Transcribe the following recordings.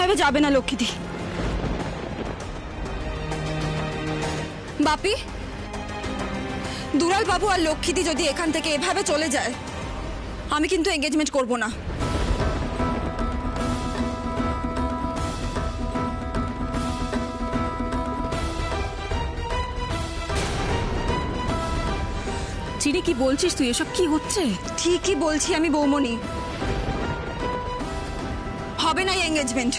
এভাবে যাবে না লক্ষ্মীদি। বাপি, দুলাল বাবু আর লক্ষ্মীদি যদি এখান থেকে এভাবে চলে যায়, আমি কিন্তু এঙ্গেজমেন্ট করব না। চিনি, কি বলছিস তুই? এসব কি হচ্ছে? ঠিকই বলছি আমি বৌমনি, হবে না এঙ্গেজমেন্ট।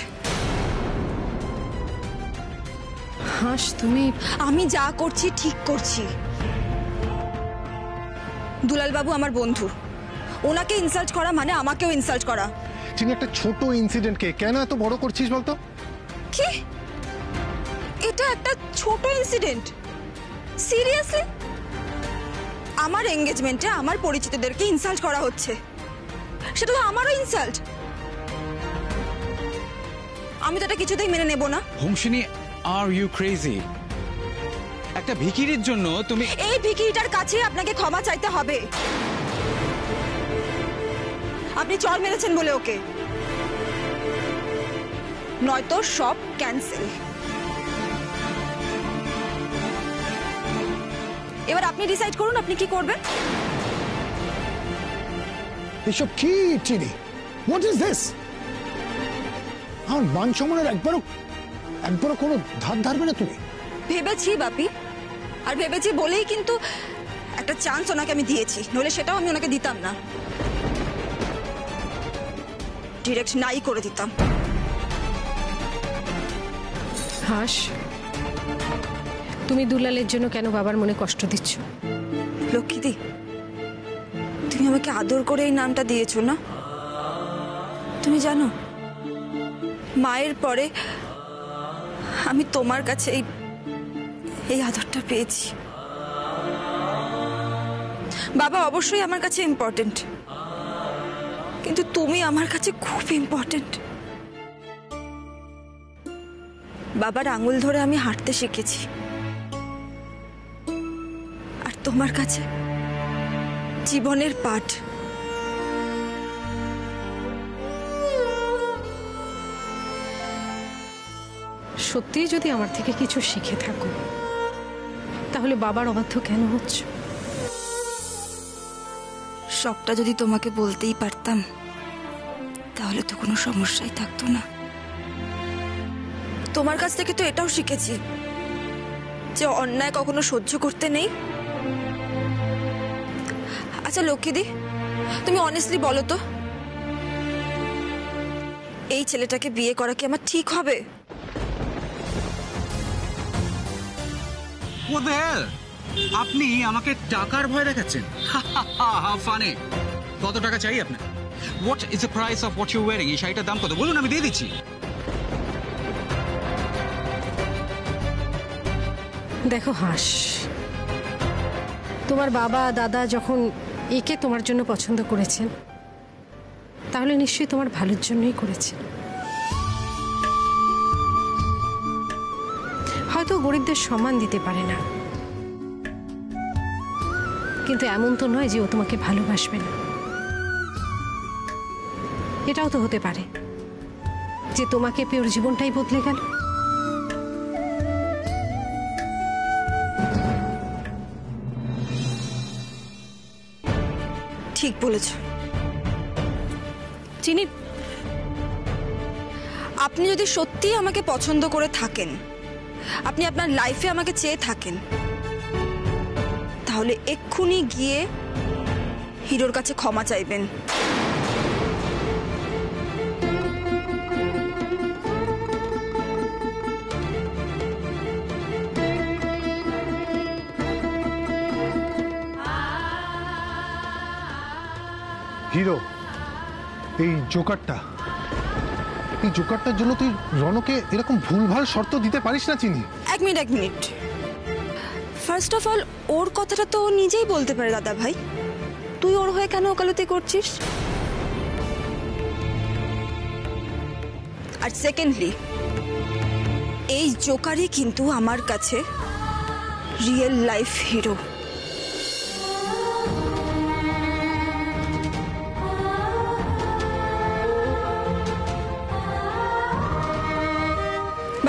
হাস, তুমি? আমি যা করছি ঠিক করছি। দুলাল বাবু আমার বন্ধু, ওনাকে ইনসাল্ট করা মানে আমাকেও ইনসাল্ট করা। চিনি, একটা ছোট ইনসিডেন্টকে কেন এত বড় করছিস বলতো? কি? এটা একটা ছোট ইনসিডেন্ট? সিরিয়াসলি? আমার এঙ্গেজমেন্টে আমার পরিচিতদেরকে ইনসাল্ট করা হচ্ছে, সেটা তো আমারও ইনসাল্ট। আমি তো এটা কিছুতেই মেনে নেব না। হোমসিনী, আর ইউ ক্রেজি? একটা ভিখিরির জন্য তুমি? এই ভিখিরিটার কাছে আপনাকে ক্ষমা চাইতে হবে। আপনি চড় মেরেছেন বলে ওকে, নয়তো সব ক্যান্সেল। এবার আপনি ডিসাইড করুন আপনি কি করবেন। এসব কি চিনি? What is this? আমার মান সম্মানের একবারও কোনো ধার ধারবে না তুমি? ভেবেছি বাপি, আর ভেবেছি বলেই কিন্তু একটা চান্স ওনাকে আমি দিয়েছি, নইলে সেটাও আমি ওনাকে দিতাম না, ডিরেক্ট নাই করে দিতাম। হাস, তুমি দুলালের জন্য কেন বাবার মনে কষ্ট দিচ্ছ? লক্ষ্মীদি, তুমি আমাকে আদর করে এই নামটা দিয়েছো না? তুমি জানো, মায়ের পরে আমি তোমার কাছে এই আদরটা পেয়েছি। বাবা অবশ্যই আমার কাছে ইম্পর্টেন্ট, কিন্তু তুমি আমার কাছে খুব ইম্পর্টেন্ট। বাবার আঙুল ধরে আমি হাঁটতে শিখেছি, আর তোমার কাছে জীবনের পাঠ। সত্যিই যদি আমার থেকে কিছু শিখে থাকো, তাহলে বাবার অবাধ্য কেন হচ্ছ? সবটা যদি তোমাকে বলতেই পারতাম, তাহলে তো কোনো সমস্যাই থাকতো না। তোমার কাছ থেকে তো এটাও শিখেছি যে অন্যায় কখনো সহ্য করতে নেই। আচ্ছা লক্ষ্মীদি, তুমি অনেস্টলি বলো তো, এই ছেলেটাকে বিয়ে করা কি আমার ঠিক হবে? আপনি আমাকে টাকার ভয় দেখাচ্ছেন? ফানে। কত টাকা চাই আপনার? What is the price of what you wearing? এই শাড়িটার দাম কত বলুন, আমি দিয়ে দিচ্ছি। দেখো হাস, তোমার বাবা দাদা যখন একে তোমার জন্য পছন্দ করেছেন, তাহলে নিশ্চয়ই তোমার ভালোর জন্যই করেছেন। হয়তো গরিবদের সম্মান দিতে পারে না, কিন্তু এমন তো নয় যে ও তোমাকে ভালোবাসবে না। এটাও তো হতে পারে যে তোমাকে পেয়ে ওর জীবনটাই বদলে গেল। ঠিক বলেছ চিনি। আপনি যদি সত্যি আমাকে পছন্দ করে থাকেন, আপনি আপনার লাইফে আমাকে চেয়ে থাকেন, তাহলে এক্ষুনি গিয়ে হিরোর কাছে ক্ষমা চাইবেন। হিরো, এই জোকারটার জন্য তুই রণকে এরকম ভুলভাল শর্ত দিতে পারিস না চিনি। এক মিনিট, ফার্স্ট অফ অল ওর কথাটা তো ও নিজেই বলতে পারে দাদা ভাই, তুই ওর হয়ে কেন ওকালতি করছিস? আর সেকেন্ডলি, এই জোকারই কিন্তু আমার কাছে real life hero.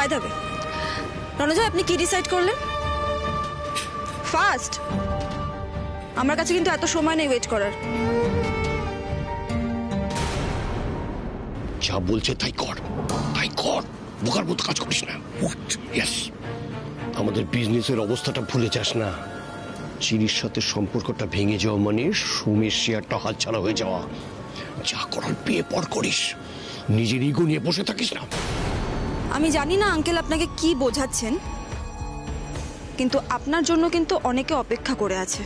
By the way, Ranajoy আপনি কি ডিসাইড করলেন? ফার্স্ট, আমার কাছে কিন্তু এত সময় নেই ওয়েট করার। যা বলছে তাই কর, তাই কর, বোকার মতো কাজ করিস না। হোয়াট? ইয়েস, আমাদের বিজনেসের অবস্থাটা ভুলে যাস না। চিনির সাথে সম্পর্কটা ভেঙে যাওয়া মানে সুমের শেয়ারটা হাতছাড়া হয়ে যাওয়া। যা করার বিয়ে পর করিস, নিজের ইগো নিয়ে বসে থাকিস না। আমি জানি না আঙ্কেল আপনাকে কি বোঝাচ্ছেন, কিন্তু আপনার জন্য কিন্তু অনেকে অপেক্ষা করে আছে।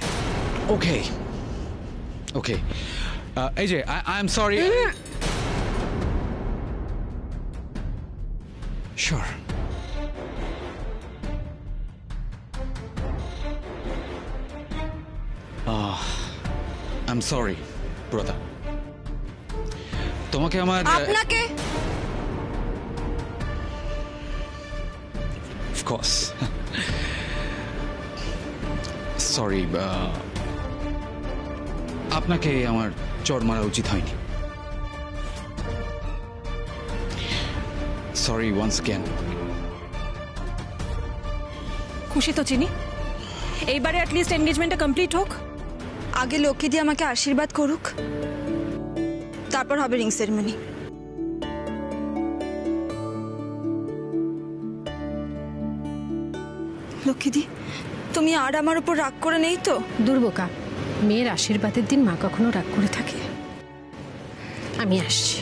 ওকে ওকে, এই যে I am sorry. Sure. I am sorry brother, তোমাকে আমার আপনাকে of course সরি, আপনাকে আমার চড় মারা উচিত হয়নি। Sorry once again. খুশি তো চিনি, এইবারে অ্যাটলিস্ট এনগেজমেন্টটা কমপ্লিট হোক। আগে লক্ষ্মী দিয়ে আমাকে আশীর্বাদ করুক, তারপর হবে রিং সেরেমনি। লক্ষ্মীদি, তুমি আর আমার উপর রাগ করে নেই তো? দুর্বোকা, মেয়ের আশীর্বাদের দিন মা কখনো রাগ করে থাকে? আমি আসছি।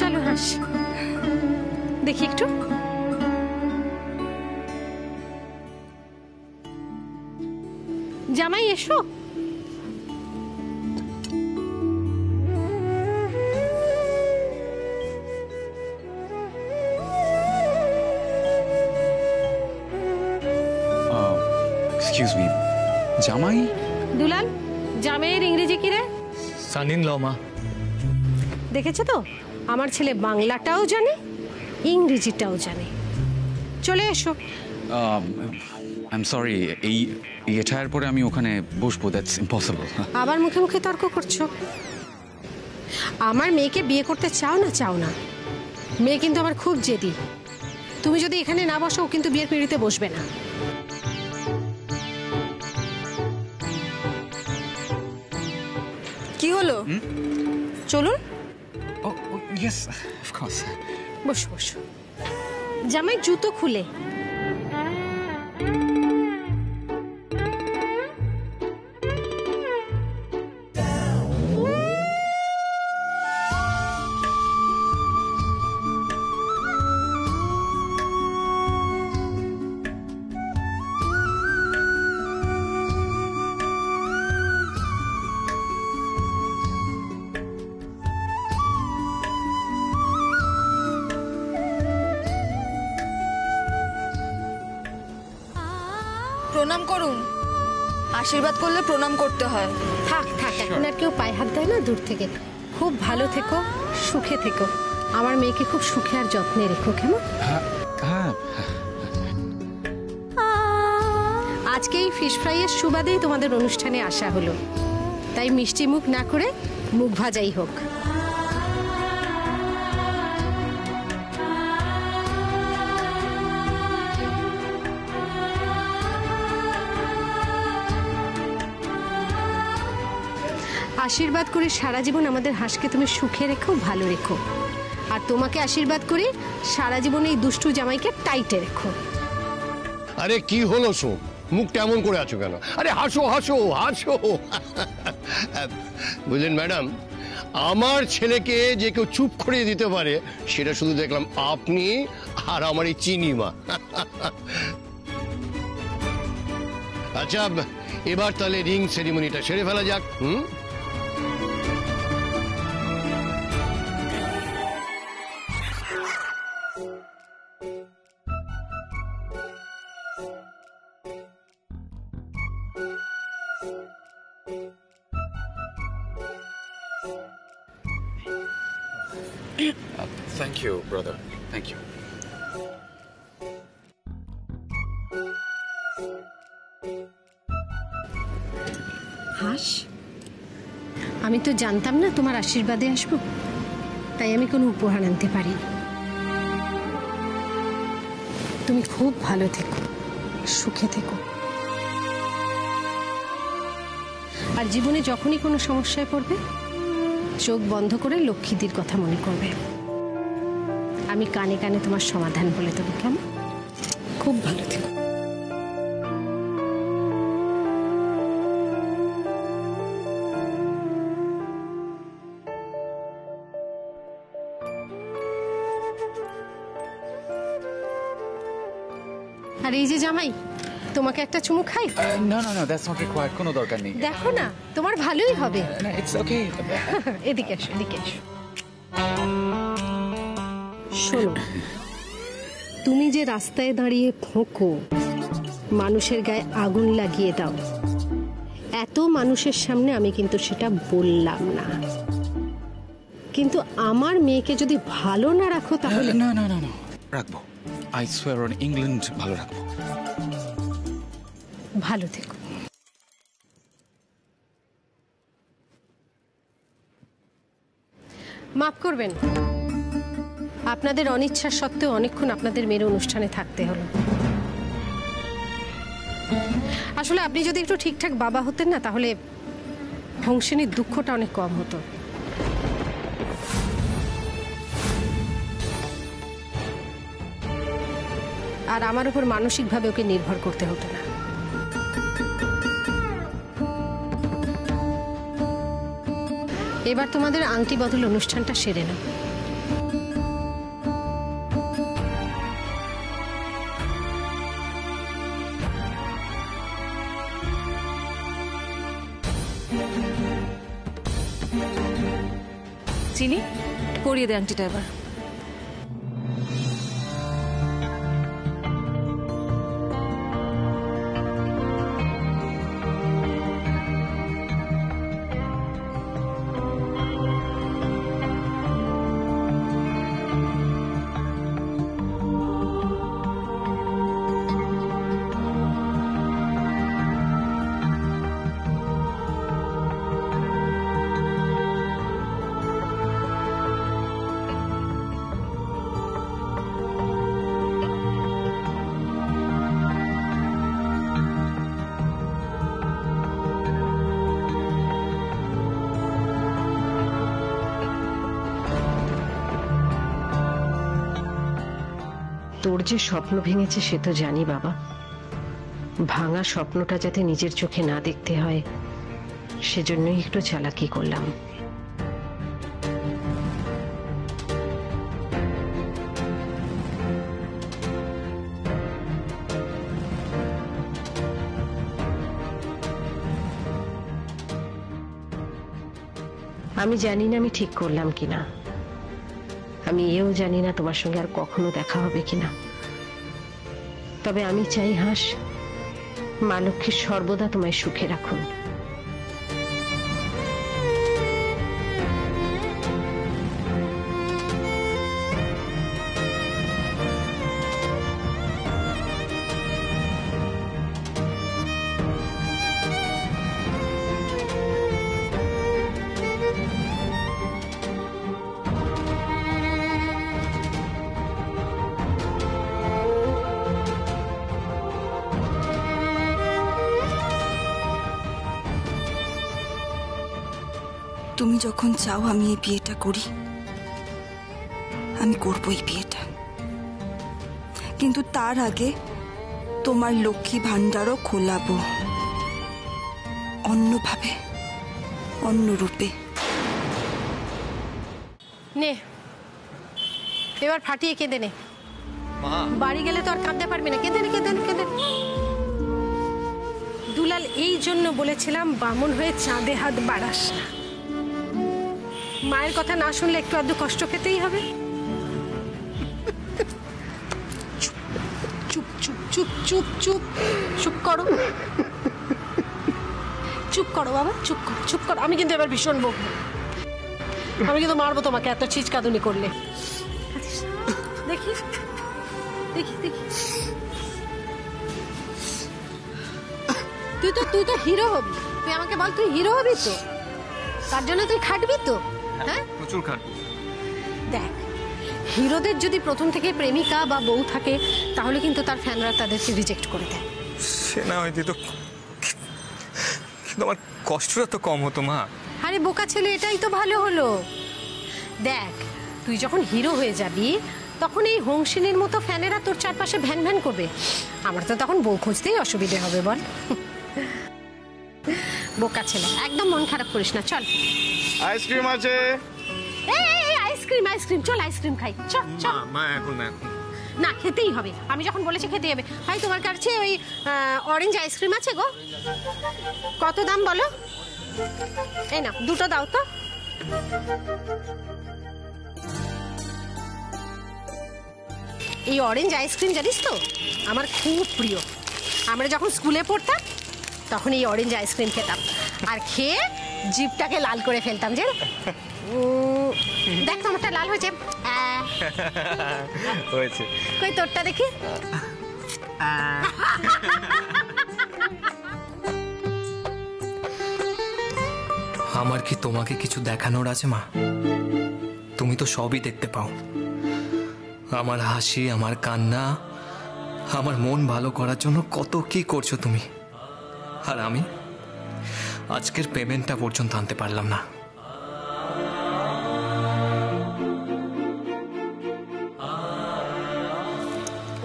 চলো হাস, দেখি একটু। জামাই এসো। এক্সকিউজ মি, জামাই? দুলাল, জামাইয়ের ইংরেজি কি রে? সান ইন ল মা। দেখেছো তো, আমার ছেলে বাংলাটাও জানে, ইংরেজিটাও জানে। চলে এসো। আই এম সরি, এই এটার পরে আমি ওখানে বসবো, দ্যাটস ইম্পসিবল। আবার মুখে মুখে তর্ক করছো। আমার মেয়েকে বিয়ে করতে চাও না চাও না, মেয়ে কিন্তু আমার খুব জেদি। তুমি যদি এখানে না বসো, ও কিন্তু বিয়ের পিঁড়িতে বসবে না। কি হলো? চলুন। Yes of course. বসো বসো। জামাই জুতো খুলে। প্রণাম করুন। আশীর্বাদ করলে প্রণাম করতে হয়। থাক থাক, এখন আর কেউ পায়ে হাত দেয় না, দূর থেকে। খুব ভালো থেকো, সুখে থেকো। আমার মেয়েকে খুব সুখে আর যত্নে রেখো, কেমন? হ্যাঁ, আজকে এই ফিশ ফ্রাইয়ের সুবাদেই তোমাদের অনুষ্ঠানে আসা হলো, তাই মিষ্টি মুখ না করে মুখ ভাজাই হোক। আশীর্বাদ করে সারা জীবন আমাদের হাঁসকে তুমি সুখে রেখো, ভালো রেখো। আর তোমাকে আশীর্বাদ করে সারা জীবন এই দুষ্টু জামাইকে টাইটে রেখো। আরে কি হলো সো, মুখ কেমন করে আছো কেন? আরে হাসো হাসো হাসো। বুঝলেন ম্যাডাম, আমার ছেলেকে যে কেউ চুপ করিয়ে দিতে পারে সেটা শুধু দেখলাম আপনি আর আমার এই চিনি মা। আচ্ছা, এবার তাহলে রিং সেরিমনিটা সেরে ফেলা যাক। Thank you brother, thank you. হাস, আমি তো জানতাম না তোমার আশীর্বাদে আসবো, তাই আমি কোনো উপহার আনতে পারিনি। তুমি খুব ভালো থেকো, সুখে থেকো, আর জীবনে যখনই কোনো সমস্যায় পড়বে চোখ বন্ধ করে লক্ষ্মীদির কথা মনে করবে। আমি কানে কানে তোমার সমাধান বলে দেবো, কেমন? খুব ভালো থেকো। আর এই যে জামাই, তোমাকে একটা চুমু খাই? না না না, দ্যাটস নট রিকোয়ার্ড, কোনো দরকার নেই। দেখো না, তোমার ভালোই হবে। না, ইটস ওকে। এদিকে এসো, এদিকে এসো। শোনো, তুমি যে রাস্তায় দাঁড়িয়ে ফোঁকো, মানুষের গায়ে আগুন লাগিয়ে দাও, এত মানুষের সামনে আমি কিন্তু সেটা বললাম না। কিন্তু আমার মেয়েকে যদি ভালো না রাখো তাহলে না না না না, রাখবো। আই সোয়ার অন ইংল্যান্ড, ভালো রাখবো। ভালো থেকো। মাফ করবেন, আপনাদের অনিচ্ছা সত্ত্বেও অনেকক্ষণ আপনাদের মেয়ের অনুষ্ঠানে থাকতে হলো। আসলে আপনি যদি একটু ঠিকঠাক বাবা হতেন না, তাহলে হংসিনীর দুঃখটা অনেক কম হতো। আর আমার উপর মানসিকভাবে ওকে নির্ভর করতে হতো না। এবার তোমাদের আংটি বদল অনুষ্ঠানটা সেরে নাও। চিনি, পরিয়ে দে আংটিটা এবার। তোর যে স্বপ্ন ভেঙেছে সে তো জানি বাবা। ভাঙা স্বপ্নটা যাতে নিজের চোখে না দেখতে হয় সেজন্যই একটু চালাকি করলাম। আমি জানি না আমি ঠিক করলাম কিনা, আমি এও জানি না তোমার সঙ্গে আর কখনো দেখা হবে কিনা, তবে আমি চাই হাস, মা লক্ষ্মী সর্বদা তোমায় সুখে রাখুন। তুমি যখন চাও আমি এই বিয়েটা করি, আমি করবো এই বিয়েটা, কিন্তু তার আগে তোমার লক্ষ্মী ভান্ডারও খোলাবো, অন্যভাবে, অন্য রূপে। নে এবার ফাটিয়ে কেঁদে নে। বাড়ি গেলে তো আর কাঁদতে পারবি না, কেঁদে নে, কেঁদে নে, কেঁদে নে। দুলাল, এই জন্য বলেছিলাম বামন হয়ে চাঁদে হাত বাড়াস না। মায়ের কথা না শুনলে একটু আধটু কষ্ট পেতেই হবে। চুপ চুপ চুপ চুপ চুপ চুপ করো, চুপ করো বাবা, চুপ করো, চুপ করো। আমি কিন্তু এবার ভীষণ বকবো, আমি কিন্তু মারবো তোমাকে এত ছিচকাদুনি করলে। আচ্ছা দেখি দেখি দেখি। তুই তো হিরো হবি। তুই আমাকে বল, তুই হিরো হবি তো? তার জন্য তুই খাটবি তো? হ্যাঁ, প্রচুর খাটবো। দেখ, হিরোদের যদি প্রথম থেকে প্রেমিকা বা বউ থাকে তাহলে কিন্তু তার ফ্যানরা তাদেরকে রিজেক্ট করে দেয়। সে না হয়তো তো, কিন্তু আমার কষ্টটা তো কম হতো মা। আরে বোকা ছেলে, এটাই তো ভালো হলো। দেখ, তুই যখন হিরো হয়ে যাবি তখন এই হংসিনীর মতো ফ্যানেরা তোর চারপাশে ভ্যান ভ্যান করবে। আমার তো তখন বউ খুঁজতেই অসুবিধে হবে বল। বোকা ছেলে, একদম মন খারাপ করিস না, চল। আইসক্রিম আছে? এই আইসক্রিম, আইসক্রিম, চল আইসক্রিম খাই, চল চল। মা এখন না, এখন না, খেতেই হবে, আমি যখন বলেছি খেতেই হবে। ভাই, তোমার কাছে ওই অরেঞ্জ আইসক্রিম আছে গো? কত দাম বলো? এই না, দুটো দাও তো। এই অরেঞ্জ আইসক্রিম জানিস তো আমার খুব প্রিয়। আমরা যখন স্কুলে পড়তাম তখন এই অরেঞ্জ আইসক্রিম খেতাম, আর খেয়ে জিভটাকে লাল করে ফেলতাম। যে দেখ, তোমারটা লাল হয়েছে। হয়েছে। কই তোরটা দেখি। আমার কি তোমাকে কিছু দেখানোর আছে মা? তুমি তো সবই দেখতে পাও, আমার হাসি, আমার কান্না, আমার মন ভালো করার জন্য কত কি করছো তুমি। আর আমি আজকের পেমেন্টটা পর্যন্ত আনতে পারলাম না।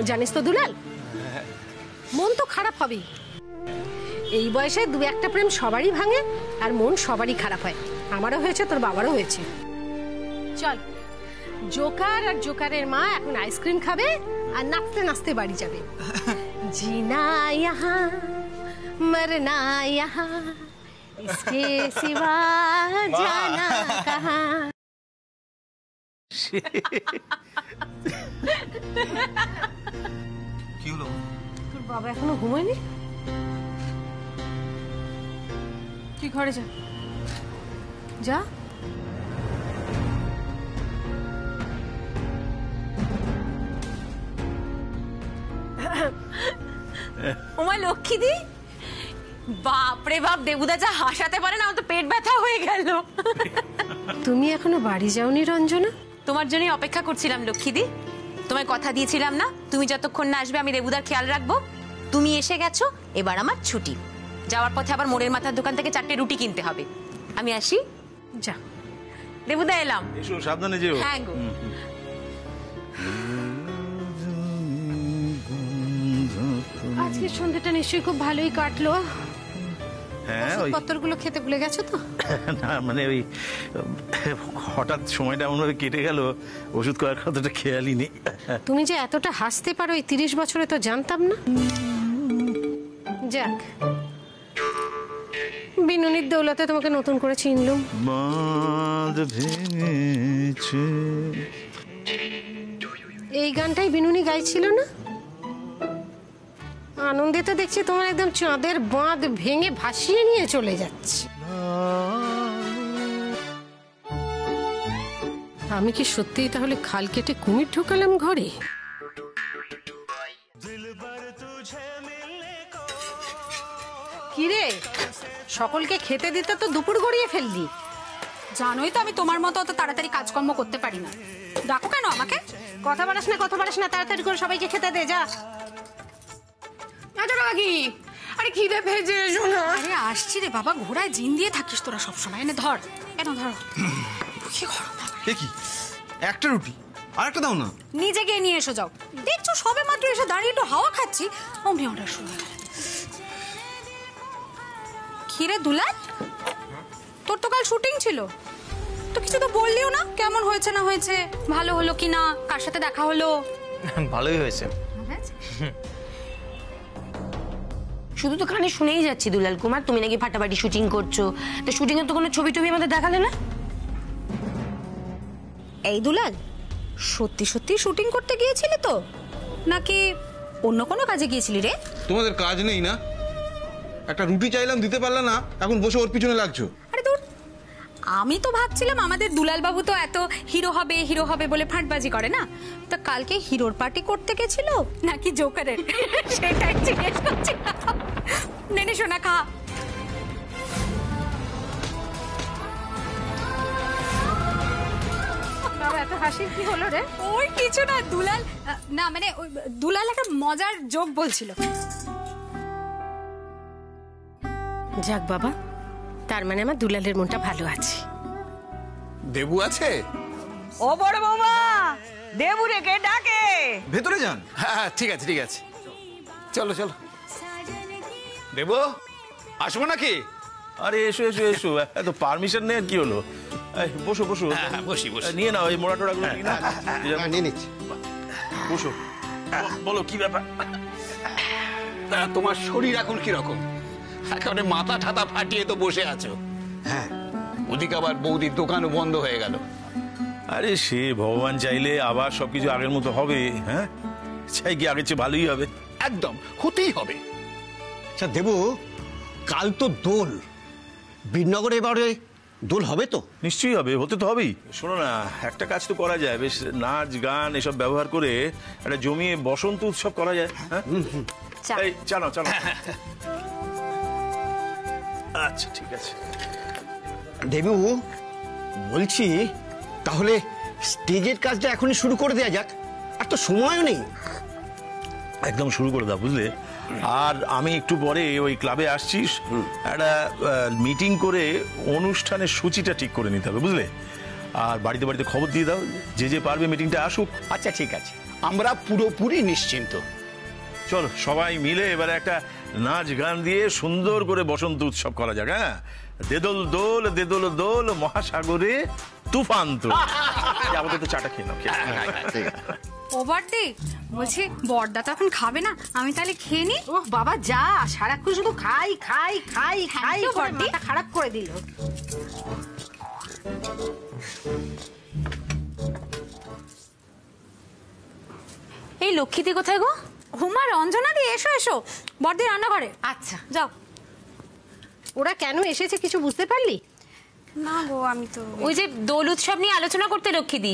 জানিস তো দুলাল, মন তো খারাপ হবেই। এই বয়সে দু একটা প্রেম সবারই ভাঙে, আর মন সবারই খারাপ হয়। আমারও হয়েছে, তোর বাবারও হয়েছে। চল, জোকার আর জোকারের মা এখন আইসক্রিম খাবে আর নাচতে নাচতে বাড়ি যাবে। জিনা ইহাঁ মরনা ইহাঁ, ইসকে সিवा জানা কাহাं। কি হলো? তোর বাবা এখনো ঘুমায়নি? তুই ঘরে যা, যা। ওমা লক্ষ্মীদি, বাপরে বাপ, দেবুদা যা হাসাতে পারে না, আমার তো পেট ব্যথা হয়ে গেল। তুমি এখনো বাড়ি যাওনি রঞ্জনা? তোমার জন্যই অপেক্ষা করছিলাম লক্ষ্মীদি। তোমায় কথা দিয়েছিলাম না, তুমি যতক্ষণ না আসবে আমি দেবুদার খেয়াল রাখবো। তুমি এসে গেছো, এবার আমার ছুটি। যাওয়ার পথে আবার মোড়ের মাথার দোকান থেকে 4টে রুটি কিনতে হবে। আমি আসি। যা। দেবুদা এলাম। এসো, সাবধানে যেও। হ্যাঁ গো। আজকে সন্ধ্যাটা নিশ্চয়ই খুব ভালোই কাটলো। হ্যাঁ, ওই পত্তরগুলো খেতে ভুলে গেছো তো? না মানে ওই হঠাৎ সময়টা এমনভাবে কেটে গেল, ওষুধ করার কথাটা খেয়ালই নেই। তুমি যে এতটা হাসতে পারো এই 30 বছরে তো জানতাম না। যাক, বিনুনির দৌলতে তোমাকে নতুন করে চিনলুম। বাঁধ ভেঙেছে। এই গানটাই বিনুনি গাইছিল না? আনন্দে তো দেখছি তোমার একদম চাঁদের বাঁধ ভেঙে ভাসিয়ে নিয়ে চলে যাচ্ছে। আমি কি সত্যিই তাহলে খাল কেটে কুমির ঢোকালাম ঘরে? কিরে, সকলকে খেতে দিতে তো দুপুর গড়িয়ে ফেললি। জানোই তো আমি তোমার মতো অত তাড়াতাড়ি কাজকর্ম করতে পারি না। ডাকো কেন আমাকে? কথা বাড়াস না, তাড়াতাড়ি করে সবাইকে খেতে দে, যা। আরে খিদে ভেজে এসো না। আরে আসছি রে বাবা, ঘোড়ায় জিন দিয়ে থাকিস তোরা সবসময়। এনে ধর, ধর। কি গরম। কি একটা রুটি আর একটা দাও না। নিজে গিয়ে নিয়ে এসো যাও। দেখছো সবে মাত্র এসে দাঁড়িয়ে একটু হাওয়া খাচ্ছি, অমনি অর্ডার শুরু হয়ে গেল। খিরে দুলাল, তোর তো কাল শুটিং ছিল, তো কিছু তো বললিও না। কেমন হয়েছে না হয়েছে, ভালো হলো কি না, কার সাথে দেখা হলো? ভালোই হয়েছে। শুধু তো কানে শুনেই যাচ্ছি দুলাল কুমার, তুমি নাকি ফাটাফাটি শুটিং করছো। তো শুটিং এর তো কোনো ছবি টবি আমাদের দেখালে না। এই দুলাল, সত্যি সত্যি শুটিং করতে গিয়েছিলি তো, নাকি অন্য কোনো কাজে গিয়েছিলি রে? তোমাদের কাজ নেই না? একটা রুটি চাইলাম দিতে পারলে না, এখন বসে ওর পিছনে লাগছো। আরে দূর, আমি তো ভাবছিলাম আমাদের দুলাল বাবু তো এত হিরো হবে বলে ফাঁটবাজি করে না, তা কালকে হিরোর পার্টি করতে গেছিল নাকি জোকারের সেটাই জিজ্ঞেস করছি। নেনে শোনা খা। এত হাসির কি হলো রে? ওই কিছু না, দুলাল না মানে ওই দুলাল একটা মজার জোক বলছিল। যাক বাবা, তার মানে আমার দুলালের মনটা ভালো আছে। দেবু আছে? ও বড় বৌমা, দেবু রে কে ডাকে। ভেতরে যান। হ্যাঁ ঠিক আছে ঠিক আছে, চলো চলো। দেবু আসবো নাকি? আরে এসো এসো এসো, এত পারমিশন নেই কি হলো? বসো বসো, বসি বসি। নিয়ে নাও এই মোড়া টোড়া গুলো নিয়ে নিচ্ছি। বসো, বলো কি ব্যাপার? তোমার শরীর এখন কিরকম? একেবারে মাথা ঠাতা ফাটিয়ে তো বসে আছো। হ্যাঁ, ওদিকে আবার বৌদির দোকানও বন্ধ হয়ে গেল। আরে সে ভগবান চাইলে আবার সবকিছু আগের মতো হবে। হ্যাঁ, চাই কি আগের চেয়ে ভালোই হবে। একদম হতেই হবে। আচ্ছা দেবু, কাল তো দোল, বীরনগরে এবারে দোল হবে তো? নিশ্চয়ই হবে, হতে তো হবেই। শোনো না, একটা কাজ তো করা যায়, বেশ নাচ গান এসব ব্যবহার করে একটা জমিয়ে বসন্ত উৎসব করা যায়। হ্যাঁ, এই জানো জানো। আচ্ছা ঠিক আছে। দেবু বলছি, তাহলে স্টেজের কাজটা এখনই শুরু করে দেওয়া যাক, আর তো সময়ও নেই। একদম শুরু করে দাও, বুঝলে? আর আমি একটু পরে ওই ক্লাবে আসছিস, একটা মিটিং করে অনুষ্ঠানের সূচিটা ঠিক করে নিতে হবে, বুঝলে? আর বাড়িতে বাড়িতে খবর দিয়ে দাও, যে যে পারবে মিটিংটা আসুক। আচ্ছা ঠিক আছে, আমরা পুরোপুরি নিশ্চিন্ত। চলো সবাই মিলে এবারে একটা নাচ গান দিয়ে সুন্দর করে বসন্ত উৎসব করা যাক। হ্যাঁ, দেদল দোল মহাসাগরে তুফান তো। আমাদের তো চাটা খেয়ে নাও। ও বড়দি, বলছি বড়দা তো এখন খাবে না, আমি তাহলে খেয়ে নি। ও বাবা যা, সারাক্ষণ শুধু খাই খাই খাই খাই, মাথা খারাপ করে দিল। এই লক্ষ্মীদি কোথায় গো? হুমা, রঞ্জনা দি এসো এসো, বড়দি রান্নাঘরে। আচ্ছা যাও। ওরা কেন এসেছে কিছু বুঝতে পারলি? না গো, আমি তো ওই যে দোল উৎসব নিয়ে আলোচনা করতে লক্ষ্মীদি।